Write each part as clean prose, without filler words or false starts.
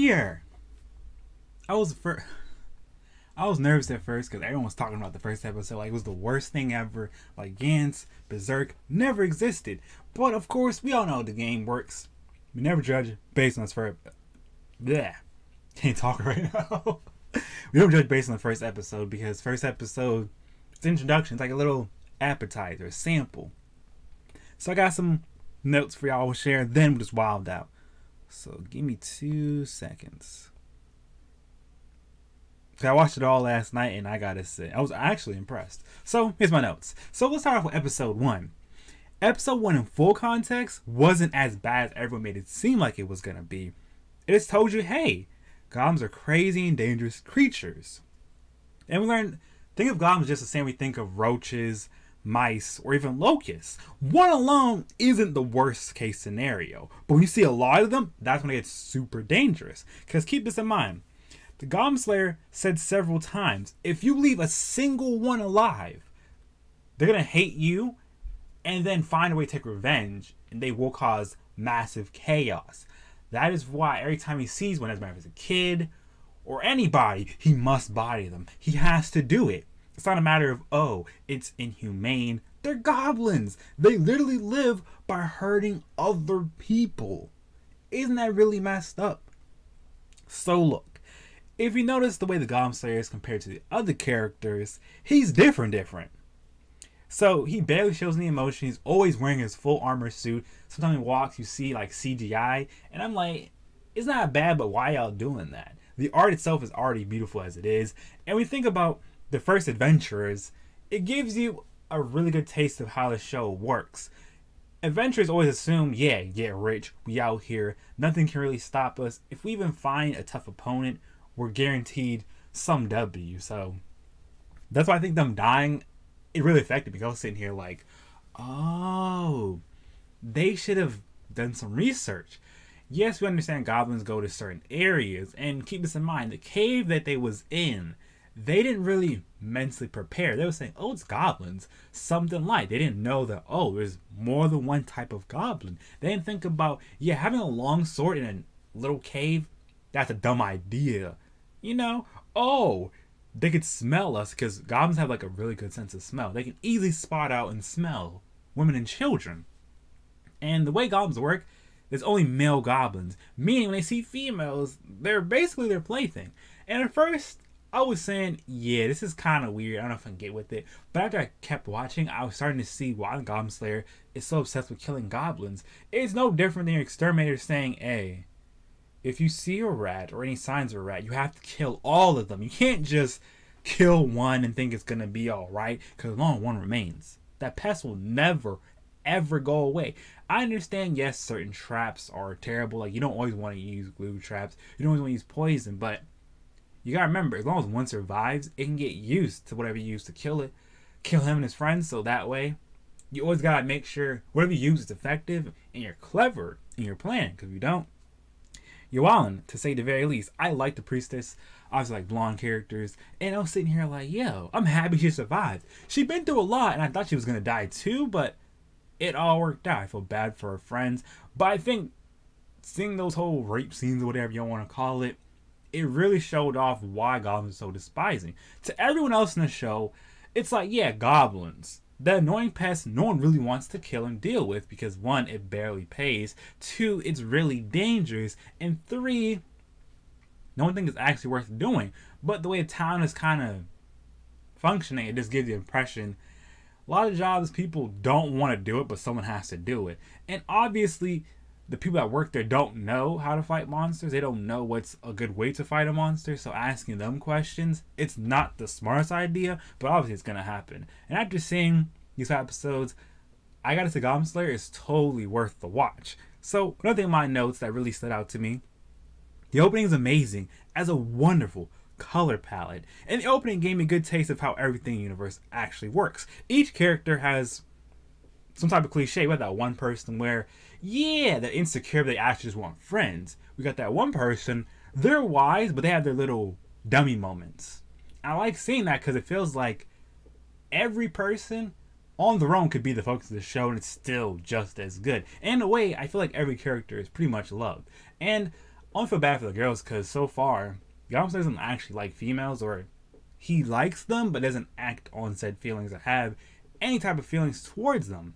here. I was nervous at first because everyone was talking about the first episode like it was the worst thing ever. Like Gantz, Berserk never existed. But of course, we all know how the game works. We never judge based on its first. Bleh. Can't talk right now. We don't judge based on the first episode because first episode, it's introduction. It's like a little appetizer, a sample. So I got some notes for y'all to share. Then we'll just wild out. So give me 2 seconds. I watched it all last night and I gotta say, I was actually impressed. So here's my notes. So let's start off with episode 1. Episode 1 in full context wasn't as bad as everyone made it seem like it was gonna be. It just told you, hey, goblins are crazy and dangerous creatures. And we learned, think of goblins just the same we think of roaches, mice, or even locusts. One alone isn't the worst case scenario. But when you see a lot of them, that's when it gets super dangerous. Because keep this in mind. The Goblin Slayer said several times, if you leave a single one alive, they're going to hate you and then find a way to take revenge, and they will cause massive chaos. That is why every time he sees one, as a kid or anybody, he must body them. He has to do it. It's not a matter of, oh, it's inhumane. They're goblins. They literally live by hurting other people. Isn't that really messed up? So look. If you notice the way the Goblin Slayer is compared to the other characters, he's different. So he barely shows any emotion. He's always wearing his full armor suit. Sometimes he walks, you see like CGI. And I'm like, it's not bad, but why y'all doing that? The art itself is already beautiful as it is. And when we think about the first adventurers, it gives you a really good taste of how the show works. Adventurers always assume, yeah, get rich, we out here. Nothing can really stop us. If we even find a tough opponent, we're guaranteed some W. So that's why I think them dying, it really affected me. I was sitting here like, oh, they should have done some research. Yes, we understand goblins go to certain areas, and keep this in mind, the cave that they was in, they didn't really mentally prepare. They were saying, oh, it's goblins, something light. They didn't know that, oh, there's more than one type of goblin. They didn't think about, yeah, having a long sword in a little cave, that's a dumb idea. You know, oh, they could smell us because goblins have like a really good sense of smell. They can easily spot out and smell women and children. And the way goblins work, there's only male goblins, meaning when they see females, they're basically their plaything. And at first, I was saying, yeah, this is kind of weird. I don't know if I can get with it. But after I kept watching, I was starting to see why the Goblin Slayer is so obsessed with killing goblins. It's no different than your exterminator saying, hey, if you see a rat or any signs of a rat, you have to kill all of them. You can't just kill one and think it's going to be all right, because only one remains. That pest will never, ever go away. I understand, yes, certain traps are terrible. Like, you don't always want to use glue traps. You don't always want to use poison, but you got to remember, as long as one survives, it can get used to whatever you use to kill it. Kill him and his friends, so that way, you always got to make sure whatever you use is effective and you're clever in your plan, because if you don't, you're wildin', to say the very least. I like the priestess. I was like blonde characters. And I was sitting here like, yo, I'm happy she survived. She'd been through a lot and I thought she was going to die too, but it all worked out. I feel bad for her friends. But I think seeing those whole rape scenes or whatever you want to call it, it really showed off why goblins are so despising. To everyone else in the show, it's like, yeah, goblins. The annoying pest no one really wants to kill and deal with because 1, it barely pays, 2, it's really dangerous, and 3, no one thinks it's actually worth doing. But the way the town is kind of functioning, it just gives the impression a lot of jobs people don't want to do it, but someone has to do it. And obviously, the people that work there don't know how to fight monsters. They don't know what's a good way to fight a monster. So asking them questions, it's not the smartest idea, but obviously it's going to happen. And after seeing these episodes, I gotta say Goblin Slayer is totally worth the watch. So another thing in my notes that really stood out to me, the opening is amazing, as a wonderful color palette. And the opening gave me a good taste of how everything in the universe actually works. Each character has some type of cliche. We got that one person where, yeah, they're insecure, but they actually just want friends. We got that one person, they're wise, but they have their little dummy moments. I like seeing that because it feels like every person on their own could be the focus of the show and it's still just as good. And in a way, I feel like every character is pretty much loved. And I only feel bad for the girls because so far, Goblin Slayer doesn't actually like females, or he likes them but doesn't act on said feelings or have any type of feelings towards them.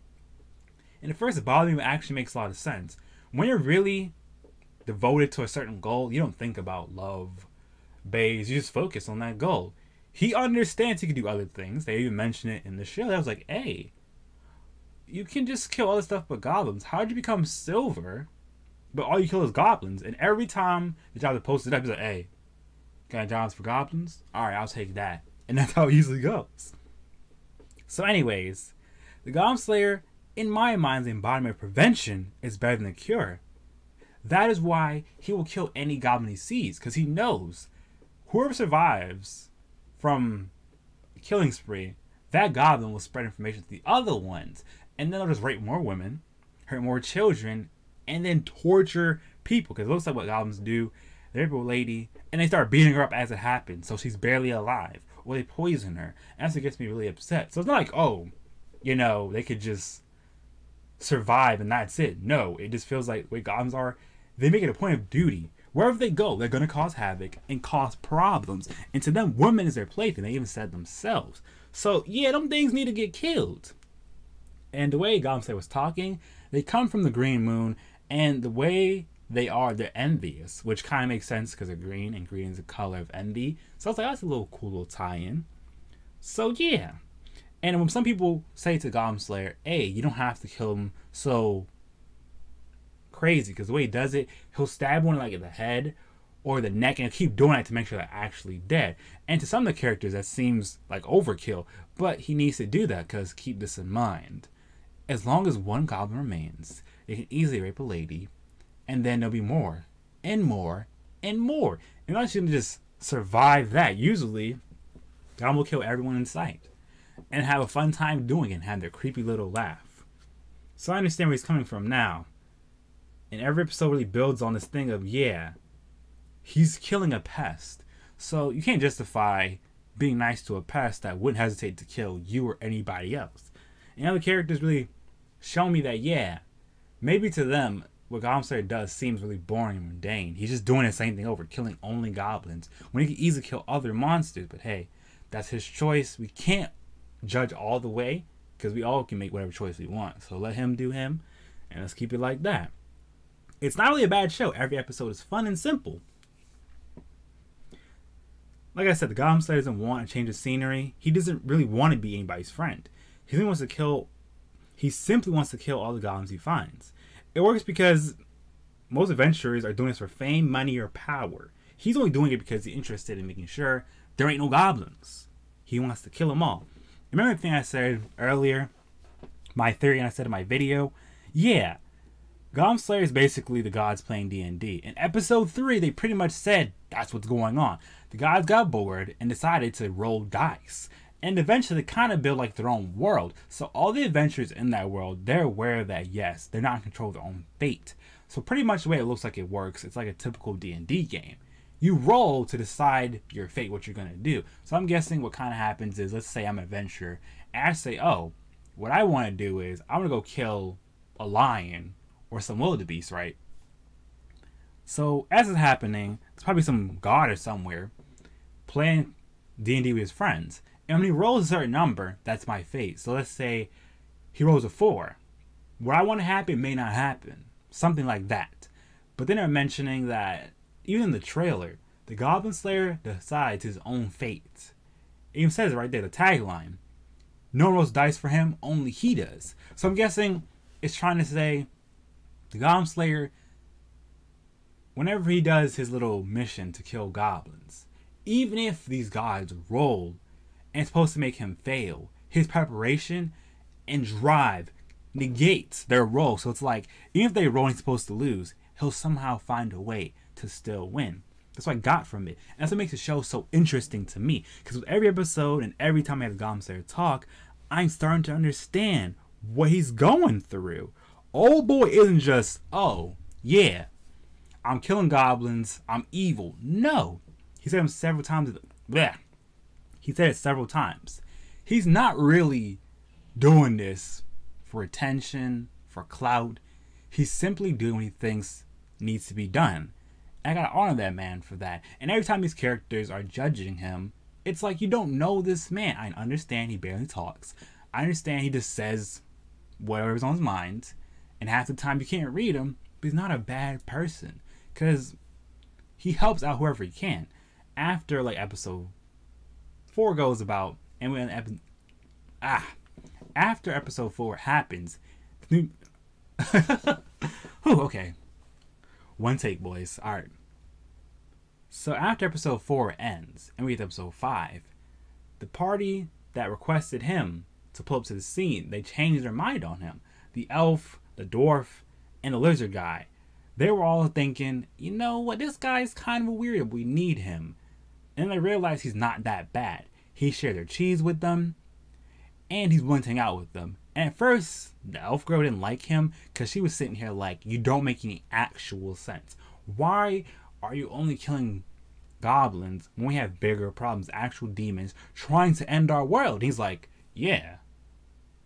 And at first it bothered me, but actually makes a lot of sense. When you're really devoted to a certain goal, you don't think about love, bays, you just focus on that goal. He understands he can do other things. They even mention it in the show. I was like, hey, you can just kill other stuff but goblins. How'd you become silver, but all you kill is goblins? And every time the job is posted up, he's like, hey, got jobs for goblins? Alright, I'll take that. And that's how it usually goes. So anyways, the Goblin Slayer, in my mind, the embodiment of prevention is better than the cure. That is why he will kill any goblin he sees, because he knows whoever survives from a killing spree, that goblin will spread information to the other ones, and then they'll just rape more women, hurt more children, and then torture people, because it looks like what goblins do. They rape a lady, and they start beating her up as it happens, so she's barely alive, or they poison her, and that's what gets me really upset. So it's not like, oh, you know, they could just survive and that's it. No, it just feels like the way goblins are, they make it a point of duty. Wherever they go, they're going to cause havoc and cause problems. And to them, women is their plaything. They even said themselves. So, yeah, them things need to get killed. And the way Goblin Slayer was talking, they come from the green moon. And the way they are, they're envious. Which kind of makes sense because they're green. And green is the color of envy. So I was like, that's a little cool little tie-in. So, yeah. And when some people say to Goblin Slayer, hey, you don't have to kill him so crazy, because the way he does it, he'll stab one like in the head or the neck and keep doing it to make sure they're actually dead. And to some of the characters that seems like overkill, but he needs to do that because keep this in mind, as long as one goblin remains, they can easily rape a lady, and then there'll be more and more and more. And not going to just survive that. Usually Goblin will kill everyone in sight and have a fun time doing it and have their creepy little laugh. So I understand where he's coming from now. And every episode really builds on this thing of, yeah, he's killing a pest. So you can't justify being nice to a pest that wouldn't hesitate to kill you or anybody else. And other characters really show me that, yeah, maybe to them, what Goblin Slayer does seems really boring and mundane. He's just doing the same thing over, killing only goblins, when he can easily kill other monsters. But hey, that's his choice. We can't judge all the way, because we all can make whatever choice we want. So let him do him, and let's keep it like that. It's not really a bad show. Every episode is fun and simple. Like I said, the Goblin Slayer doesn't want to change the scenery. He doesn't really want to be anybody's friend. He simply wants to kill all the goblins he finds. It works because most adventurers are doing this for fame, money, or power. He's only doing it because he's interested in making sure there ain't no goblins. He wants to kill them all. Remember the thing I said earlier? My theory, and I said in my video? Yeah. Goblin Slayer is basically the gods playing D&D. In episode 3, they pretty much said that's what's going on. The gods got bored and decided to roll dice. And eventually they kind of build like their own world. So all the adventurers in that world, they're aware that yes, they're not in control of their own fate. So pretty much the way it looks like it works, it's like a typical D&D game. You roll to decide your fate, what you're going to do. So I'm guessing what kind of happens is, let's say I'm an adventurer, and I say, oh, what I want to do is I want to go kill a lion or some wildebeest, right? So as it's happening, there's probably some god or somewhere playing D&D with his friends. And when he rolls a certain number, that's my fate. So let's say he rolls a 4. What I want to happen may not happen. Something like that. But then they're mentioning that even in the trailer, the Goblin Slayer decides his own fate. It even says it right there, the tagline. No one rolls dice for him, only he does. So I'm guessing it's trying to say the Goblin Slayer, whenever he does his little mission to kill goblins, even if these gods roll and it's supposed to make him fail, his preparation and drive negates their roll. So it's like, even if they roll and he's supposed to lose, he'll somehow find a way to still win. That's what I got from it. And that's what makes the show so interesting to me. Because with every episode and every time I have the Goblin Slayer talk, I'm starting to understand what he's going through. Old boy isn't just, oh, yeah, I'm killing goblins, I'm evil. No. He said it several times. Bleh. He said it several times. He's not really doing this for attention, for clout. He's simply doing what he thinks needs to be done. I gotta honor that man for that. And every time these characters are judging him, it's like, you don't know this man. I understand he barely talks. I understand he just says whatever's on his mind. And half the time you can't read him, but he's not a bad person. Because he helps out whoever he can. After like episode 4 goes about, and when after episode 4 happens, okay. One take, boys. Alright. So after episode 4 ends, and we get to episode 5, the party that requested him to pull up to the scene, they changed their mind on him. The elf, the dwarf, and the lizard guy. They were all thinking, you know what, this guy's kind of a weirdo, we need him. And they realized he's not that bad. He shared their cheese with them, and he's willing to hang out with them. And at first, the elf girl didn't like him because she was sitting here like, you don't make any actual sense. Why are you only killing goblins when we have bigger problems, actual demons trying to end our world? He's like, yeah,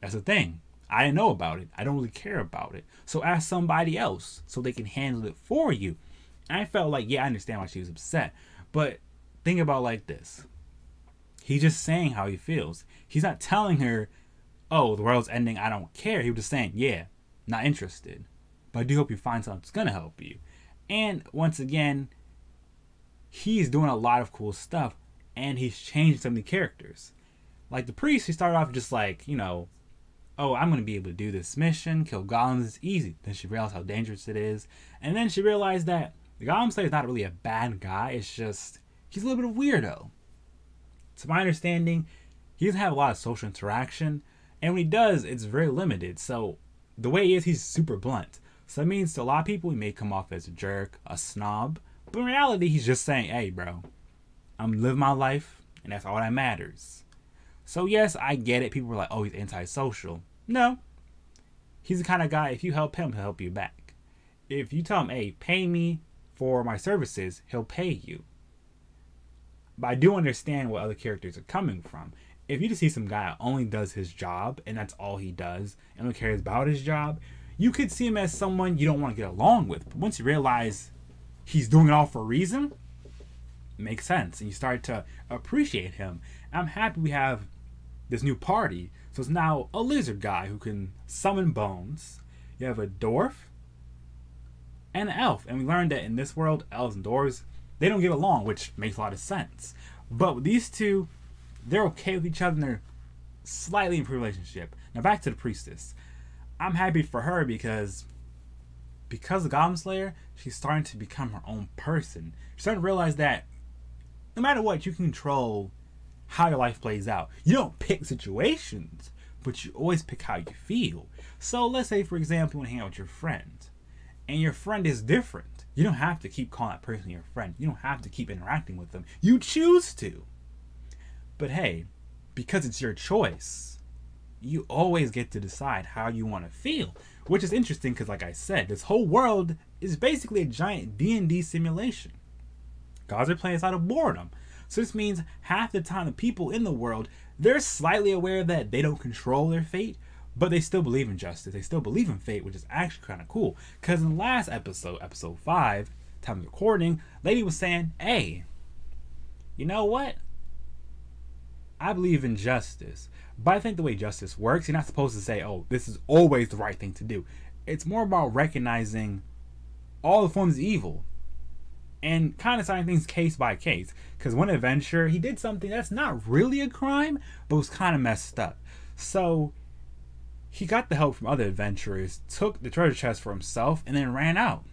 that's the thing. I didn't know about it. I don't really care about it. So ask somebody else so they can handle it for you. And I felt like, yeah, I understand why she was upset. But think about it like this. He's just saying how he feels. He's not telling her, oh, the world's ending, I don't care. He was just saying, yeah, not interested. But I do hope you find something that's going to help you. And once again, he's doing a lot of cool stuff. And he's changed some of the characters. Like the priest, he started off just like, you know, oh, I'm going to be able to do this mission, kill goblins, it's easy. Then she realized how dangerous it is. And then she realized that the Goblin Slayer is not really a bad guy. It's just, he's a little bit of a weirdo. To my understanding, he doesn't have a lot of social interaction. And when he does, it's very limited. So the way he is, he's super blunt. So that means to a lot of people, he may come off as a jerk, a snob. But in reality, he's just saying, hey, bro, I'm living my life, and that's all that matters. So yes, I get it. People were like, oh, he's antisocial. No. He's the kind of guy, if you help him, he'll help you back. If you tell him, hey, pay me for my services, he'll pay you. But I do understand what other characters are coming from. If you just see some guy that only does his job, and that's all he does, and only cares about his job, you could see him as someone you don't want to get along with. But once you realize he's doing it all for a reason, it makes sense. And you start to appreciate him. I'm happy we have this new party. So it's now a lizard guy who can summon bones. You have a dwarf and an elf. And we learned that in this world, elves and dwarves, they don't get along, which makes a lot of sense. But with these two, they're okay with each other and they're slightly improved relationship. Now back to the priestess. I'm happy for her because the Goblin Slayer, she's starting to become her own person. She's starting to realize that no matter what, you can control how your life plays out. You don't pick situations, but you always pick how you feel. So let's say, for example, you want to hang out with your friend, and your friend is different. You don't have to keep calling that person your friend. You don't have to keep interacting with them. You choose to. But hey, because it's your choice, you always get to decide how you want to feel. Which is interesting because, like I said, this whole world is basically a giant D&D simulation. Gods are playing this out of boredom. So this means half the time the people in the world, they're slightly aware that they don't control their fate, but they still believe in justice. They still believe in fate, which is actually kind of cool. Because in the last episode, episode 5, time of recording, lady was saying, hey, you know what? I believe in justice. But I think the way justice works, you're not supposed to say, oh, this is always the right thing to do. It's more about recognizing all the forms of evil and kind of deciding things case by case. Because one adventurer, he did something that's not really a crime, but was kind of messed up. So he got the help from other adventurers, took the treasure chest for himself, and then ran out.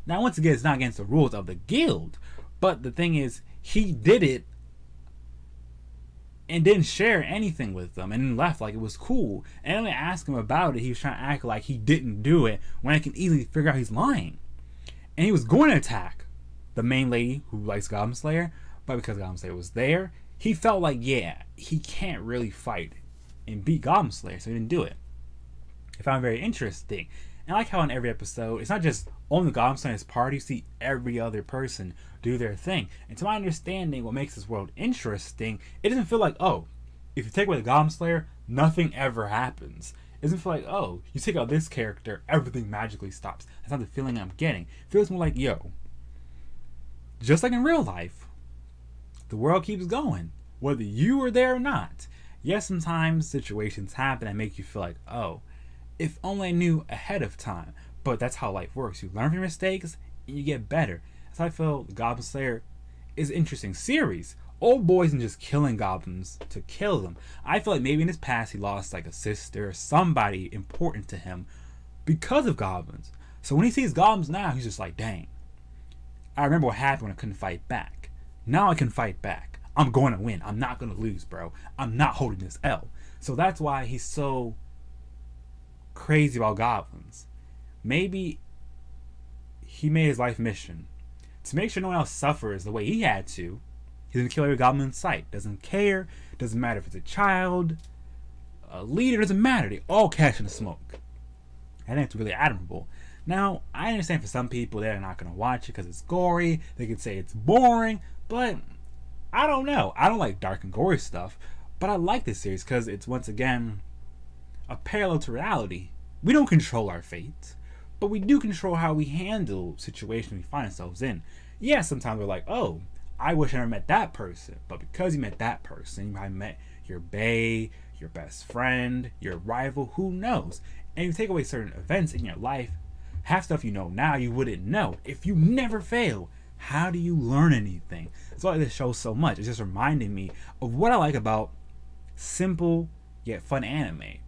Now, once again, it's not against the rules of the guild, but the thing is, he did it and didn't share anything with them, and then left like it was cool. And when I asked him about it, he was trying to act like he didn't do it, when I can easily figure out he's lying. And he was going to attack the main lady who likes Goblin Slayer, but because Goblin Slayer was there, he felt like, yeah, he can't really fight and beat Goblin Slayer, so he didn't do it. I found it very interesting. And I like how in every episode, it's not just only Goblin Slayer's party, you see every other person do their thing. And to my understanding, what makes this world interesting, it doesn't feel like, oh, if you take away the Goblin Slayer, nothing ever happens. It doesn't feel like, oh, you take out this character, everything magically stops. That's not the feeling I'm getting. It feels more like, yo, Just like in real life, the world keeps going, whether you are there or not. Yes, sometimes situations happen that make you feel like, oh, if only I knew ahead of time. But that's how life works. You learn from your mistakes and you get better. That's how I feel Goblin Slayer is an interesting series. Old boy isn't just killing goblins to kill them. I feel like maybe in his past he lost like a sister or somebody important to him because of goblins. So when he sees goblins now, he's just like, dang. I remember what happened when I couldn't fight back. Now I can fight back. I'm going to win. I'm not going to lose, bro. I'm not holding this L. So that's why he's so crazy about goblins. Maybe he made his life mission to make sure no one else suffers the way he had to. He doesn't kill every goblin in sight. Doesn't care. Doesn't matter if it's a child, a leader. Doesn't matter. They all catch in the smoke. I think it's really admirable. Now, I understand for some people they're not going to watch it because it's gory. They could say it's boring. But I don't know. I don't like dark and gory stuff. But I like this series because it's once again a parallel to reality. We don't control our fate, but we do control how we handle situations we find ourselves in. Yeah, sometimes we're like, oh, I wish I never met that person. But because you met that person, you might have met your bae, your best friend, your rival, who knows? And you take away certain events in your life, half stuff you know now you wouldn't know. If you never fail, how do you learn anything? That's why this shows so much. It's just reminding me of what I like about simple yet fun anime.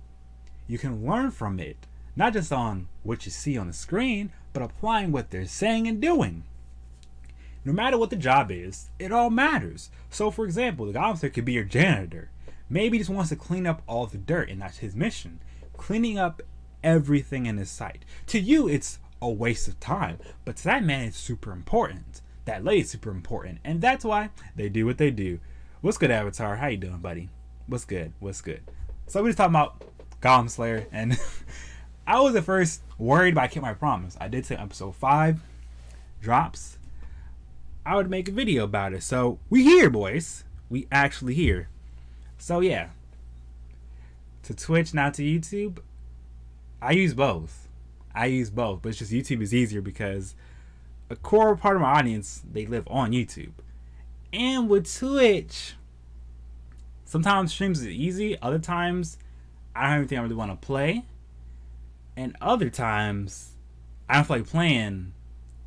You can learn from it, not just on what you see on the screen, but applying what they're saying and doing. No matter what the job is, it all matters. So for example, the Goblin Slayer could be your janitor. Maybe he just wants to clean up all the dirt, and that's his mission. Cleaning up everything in his sight. To you, it's a waste of time, but to that man, it's super important. That lady's super important, and that's why they do what they do. What's good, Avatar? How you doing, buddy? What's good? What's good? So we're just talking about Goblin Slayer, and I was at first worried, but I kept my promise. I did say episode 5 drops, I would make a video about it. So we here, boys. We actually here. So yeah, to Twitch, not to YouTube. I use both. But it's just YouTube is easier because a core part of my audience, they live on YouTube. And with Twitch, sometimes streams is easy. Other times, I don't have anything I really want to play. And other times, I don't feel like playing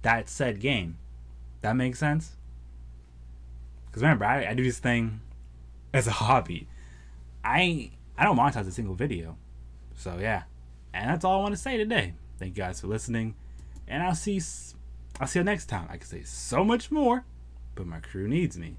that said game. That makes sense? Because remember, I do this thing as a hobby. I don't monetize a single video. So yeah. And that's all I want to say today. Thank you guys for listening. And I'll see you next time. I can say so much more, but my crew needs me.